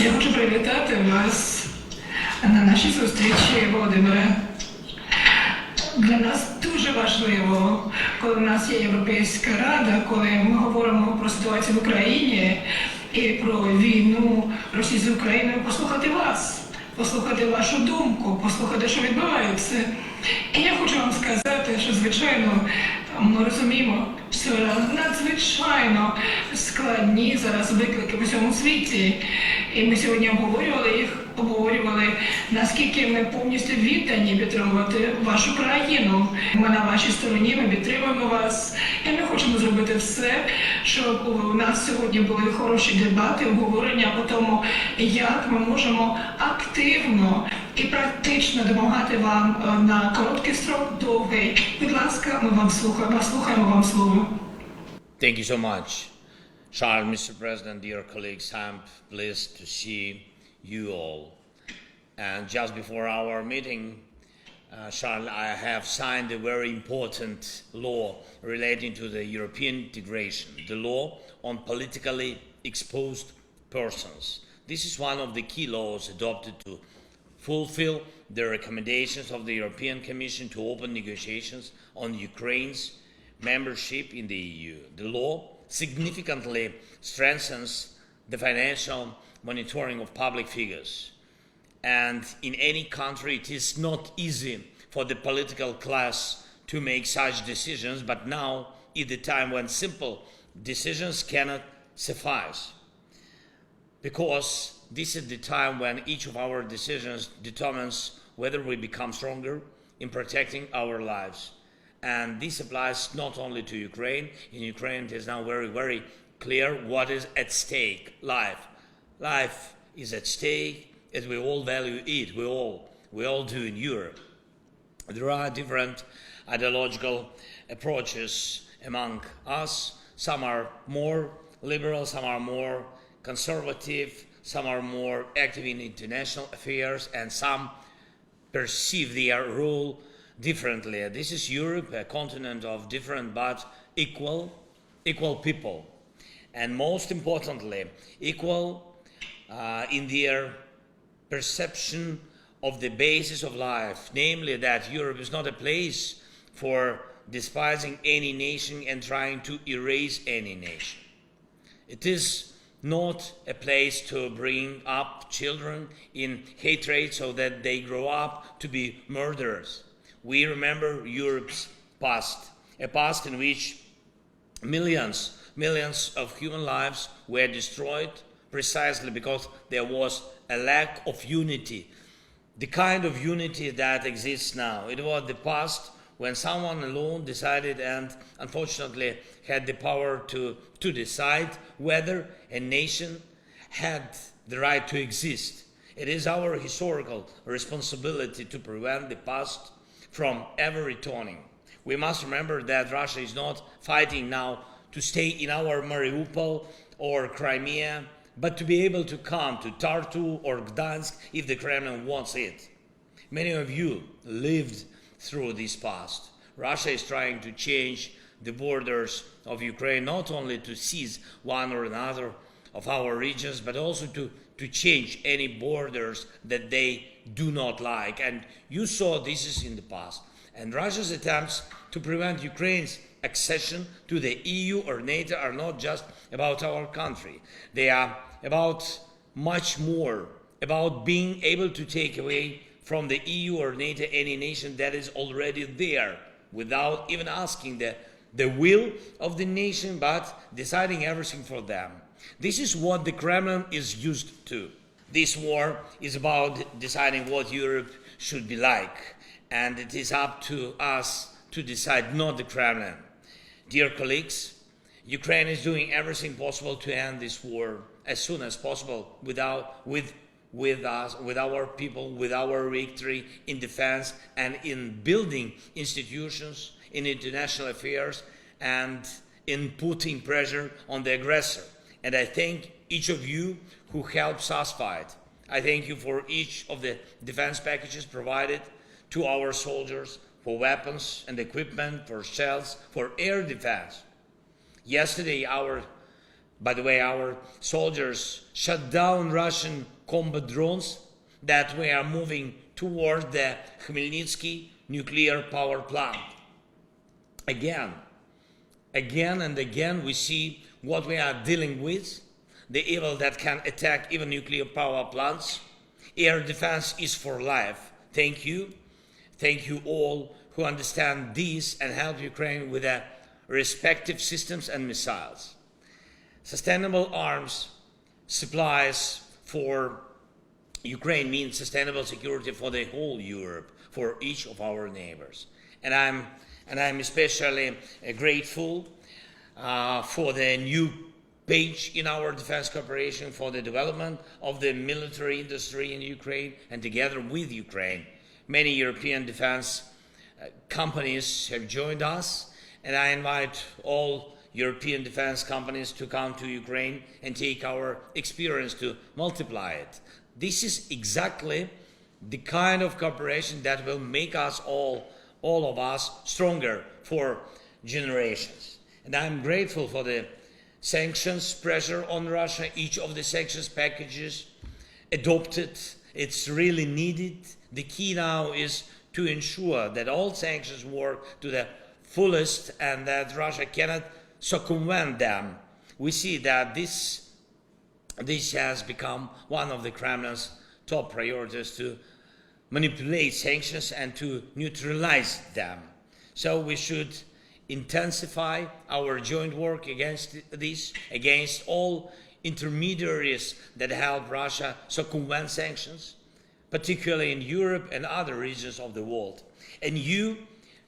Я хочу привітати вас на нашій зустрічі, Володимире. Для нас дуже важливо, коли в нас є Європейська Рада, коли ми говоримо про ситуацію в Україні і про війну Росії з Україною, послухати вас, послухати вашу думку, послухати, що відбувається. І я хочу вам сказати, що, звичайно, ми розуміємо, що надзвичайно складні зараз виклики в усьому світі. І ми сьогодні обговорювали, наскільки ми повністю віддані підтримувати вашу країну. Ми на вашій стороні, ми підтримуємо вас. І ми хочемо зробити все, щоб у нас сьогодні були хороші дебати, обговорення по тому, як ми можемо активно і практично допомагати вам на короткий строк, довгий. Будь ласка, ми вам слухаємо вам слово. Thank you so much, Charles, Mr. President, dear colleagues. I'm pleased to see you all. And just before our meeting, Charles, I have signed a very important law relating to the European integration, the law on politically exposed persons. This is one of the key laws adopted to fulfill the recommendations of the European Commission to open negotiations on Ukraine's membership in the EU. The law significantly strengthens the financial monitoring of public figures. And in any country, it is not easy for the political class to make such decisions, but now is the time when simple decisions cannot suffice. Because this is the time when each of our decisions determines whether we become stronger in protecting our lives. And this applies not only to Ukraine. In Ukraine, it is now very, very clear what is at stake. Life. Life is at stake as we all value it. We all do in Europe. There are different ideological approaches among us. Some are more liberal, some are more conservative, some are more active in international affairs, and some perceive their role differently. This is Europe, a continent of different but equal people. And most importantly, equal in their perception of the basis of life, namely that Europe is not a place for despising any nation and trying to erase any nation. It is not a place to bring up children in hatred so that they grow up to be murderers. We remember Europe's past, a past in which millions of human lives were destroyed precisely because there was a lack of unity, the kind of unity that exists now. It was the past when someone alone decided and unfortunately had the power to decide whether a nation had the right to exist. It is our historical responsibility to prevent the past from ever returning. We must remember that Russia is not fighting now to stay in our Mariupol or Crimea, but to be able to come to Tartu or Gdansk if the Kremlin wants it. Many of you lived through this past. Russia is trying to change the borders of Ukraine, not only to seize one or another of our regions, but also to change any borders that they do not like. And you saw this is in the past. And Russia's attempts to prevent Ukraine's accession to the EU or NATO are not just about our country. They are about much more, about being able to take away from the EU or NATO any nation that is already there without even asking the will of the nation, but deciding everything for them. This is what the Kremlin is used to. This war is about deciding what Europe should be like, and it is up to us to decide, not the Kremlin. Dear colleagues, Ukraine is doing everything possible to end this war as soon as possible with us, with our people, with our victory in defense and in building institutions in international affairs and in putting pressure on the aggressor. And I thank each of you who helps us fight. I thank you for each of the defense packages provided to our soldiers, for weapons and equipment, for shells, for air defense. Yesterday, our By the way, our soldiers shut down Russian combat drones that were moving toward the Khmelnytsky nuclear power plant. Again and again, we see what we are dealing with, the evil that can attack even nuclear power plants. Air defense is for life. Thank you. Thank you all who understand this and help Ukraine with their respective systems and missiles. Sustainable arms supplies for Ukraine means sustainable security for the whole Europe, for each of our neighbors. And I'm especially grateful for the new page in our defense cooperation for the development of the military industry in Ukraine, and together with Ukraine, many European defense companies have joined us, and I invite all European defense companies to come to Ukraine and take our experience to multiply it. This is exactly the kind of cooperation that will make us all of us stronger for generations. And I'm grateful for the sanctions pressure on Russia. Each of the sanctions packages adopted, it's really needed. The key now is to ensure that all sanctions work to the fullest and that Russia cannot circumvent them. We see that this has become one of the Kremlin's top priorities, to manipulate sanctions and to neutralize them. So we should intensify our joint work against this, against all intermediaries that help Russia circumvent sanctions, particularly in Europe and other regions of the world. A new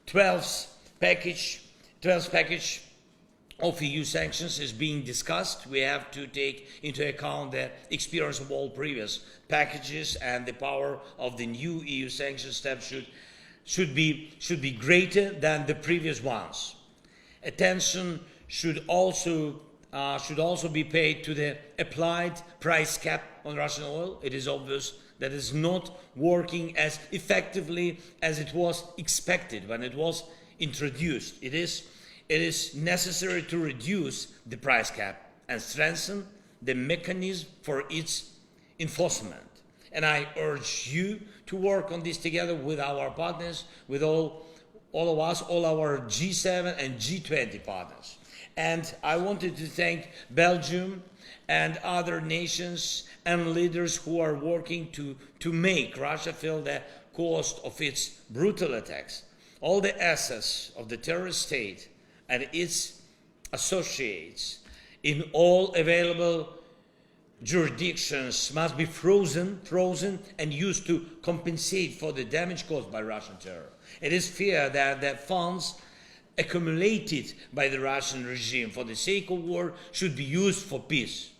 12th package of EU sanctions is being discussed. We have to take into account the experience of all previous packages, and the power of the new EU sanction steps should be greater than the previous ones. Attention should also be paid to the applied price cap on Russian oil. It is obvious that it's not working as effectively as it was expected when it was introduced. It is necessary to reduce the price cap and strengthen the mechanism for its enforcement. And I urge you to work on this together with our partners, with all of us, all our G7 and G20 partners. And I wanted to thank Belgium and other nations and leaders who are working to make Russia feel the cost of its brutal attacks. All the assets of the terrorist state and its associates in all available jurisdictions must be frozen and used to compensate for the damage caused by Russian terror. It is feared that the funds accumulated by the Russian regime for the sake of war should be used for peace.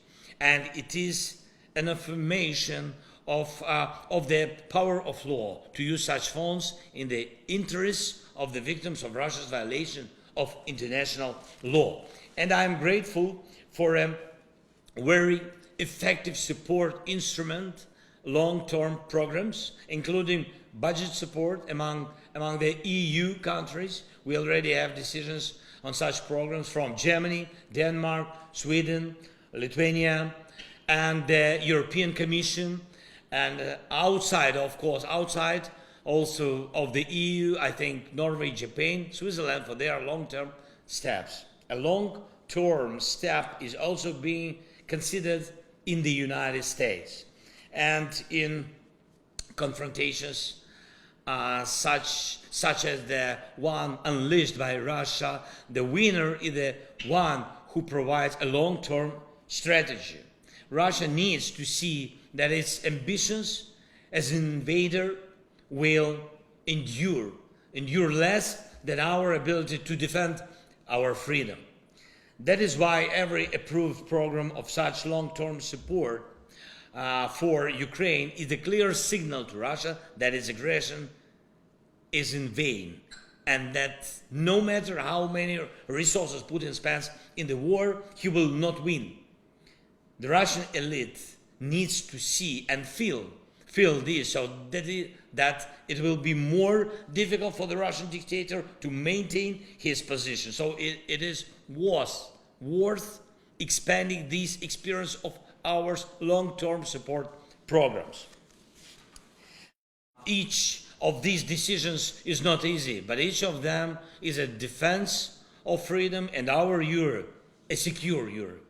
And it is an affirmation of the power of law to use such funds in the interests of the victims of Russia's violation of international law. And I am grateful for a very effective support instrument, long-term programs, including budget support among the EU countries. We already have decisions on such programs from Germany, Denmark, Sweden, Lithuania, and the European Commission. And outside also of the EU, I think Norway, Japan, Switzerland for their long-term steps. A long-term step is also being considered in the United States. And in confrontations such as the one unleashed by Russia, the winner is the one who provides a long-term strategy. Russia needs to see that its ambitions as an invader will endure less than our ability to defend our freedom. That is why every approved program of such long-term support for Ukraine is a clear signal to Russia that its aggression is in vain, and that no matter how many resources Putin spends in the war, he will not win. The Russian elite needs to see and feel this, so that it will be more difficult for the Russian dictator to maintain his position. So it is worth expanding this experience of ours long-term support programs. Each of these decisions is not easy, but each of them is a defense of freedom and our Europe, a secure Europe.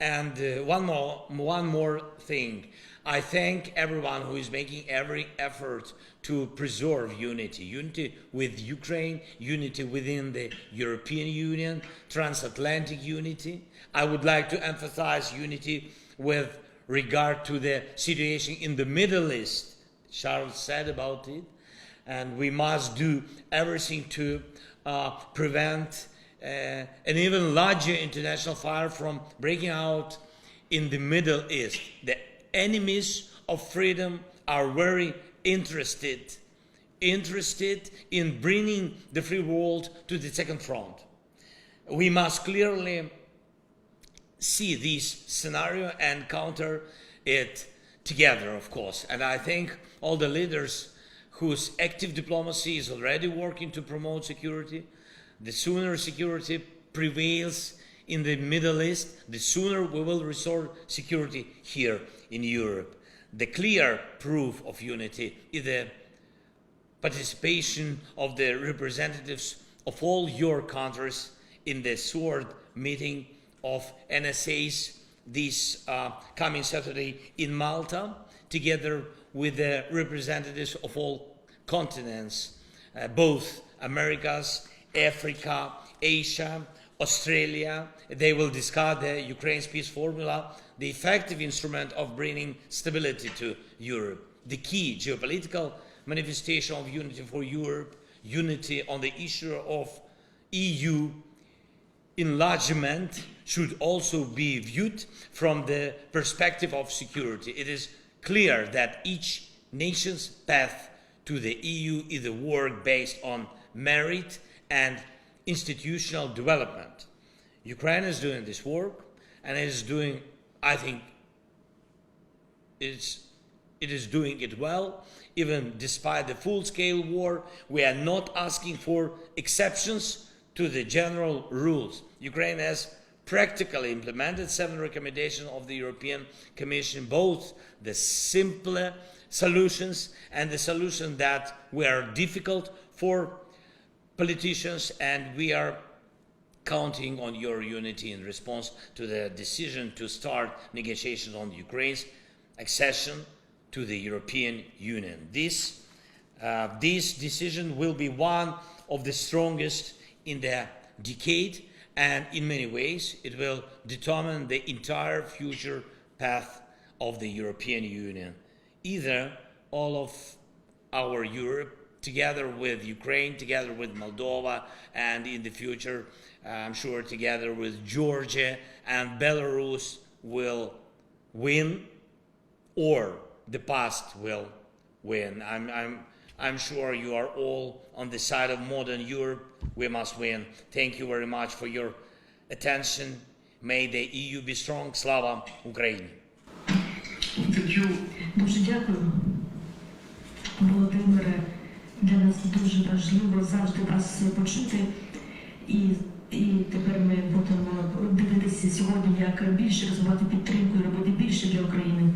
And one more thing. I thank everyone who is making every effort to preserve unity. Unity with Ukraine, unity within the European Union, transatlantic unity. I would like to emphasize unity with regard to the situation in the Middle East. Charles said about it. And we must do everything to prevent an even larger international fire from breaking out in the Middle East. The enemies of freedom are very interested in bringing the free world to the second front. We must clearly see this scenario and counter it together, of course. And I thank all the leaders whose active diplomacy is already working to promote security. The sooner security prevails in the Middle East, the sooner we will restore security here in Europe. The clear proof of unity is the participation of the representatives of all your countries in the third meeting of NSAs this coming Saturday in Malta, together with the representatives of all continents, both Americas, Africa, Asia, Australia. They will discuss the Ukraine's peace formula, the effective instrument of bringing stability to Europe, the key geopolitical manifestation of unity for Europe, unity on the issue of EU enlargement should also be viewed from the perspective of security. It is clear that each nation's path to the EU is a work based on merit and institutional development. Ukraine is doing this work, and it is doing, I think, it is doing it well, even despite the full-scale war. We are not asking for exceptions to the general rules. Ukraine has practically implemented 7 recommendations of the European Commission, both the simpler solutions and the solutions that were difficult for politicians, and we are counting on your unity in response to the decision to start negotiations on Ukraine's accession to the European Union. This decision will be one of the strongest in the decade, and in many ways it will determine the entire future path of the European Union. Either all of our Europe, together with Ukraine, together with Moldova, and in the future, I'm sure together with Georgia and Belarus, will win, or the past will win. I'm sure you are all on the side of modern Europe. We must win. Thank you very much for your attention. May the EU be strong. Slava Ukraini. Дуже дякую, Володимире. Для нас дуже важливо завжди вас почути. І тепер ми будемо дивитися сьогодні, як більше розвивати підтримку і робити більше для України.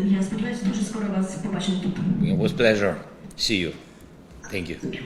Я сподіваюся, дуже скоро вас побачимо тут. It was a pleasure. See you. Thank you.